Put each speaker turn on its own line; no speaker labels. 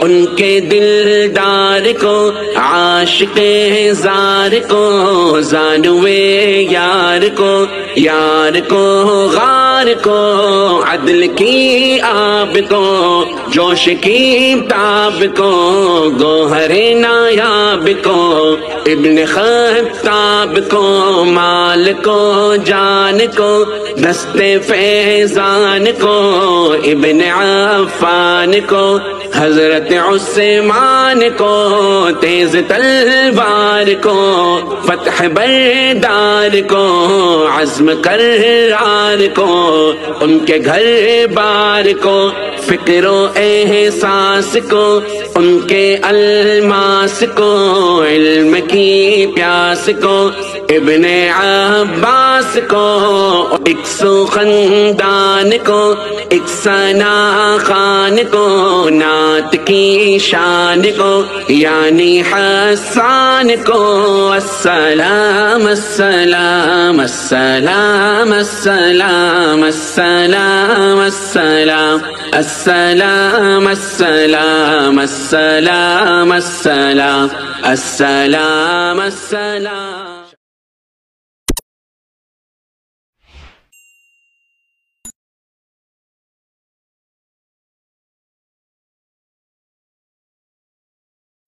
ان کے دلدار کو، عاشق زار کو، زانوے یار کو، یار کو غار کو، عدل کی آب کو، جوش کی تاب کو، گوہر نایاب کو، ابن خطاب کو، مال کو جان کو، دست فیضان کو، ابن عفان کو، حضرت عثمان کو، تیز تلوار کو، فتح بردار کو، عزم کرار کو، ان کے گھر بار کو، فکر و احساس کو، ان کے الماس کو، علم کی پیاس کو، ابن عباس کو، ایک سو خاندان کو، ایک ثنا خان کو، نعت کی شان کو، یعنی حسان کو، السلام السلام السلام السلام السلام السلام السلام السلام السلام السلام السلام السلام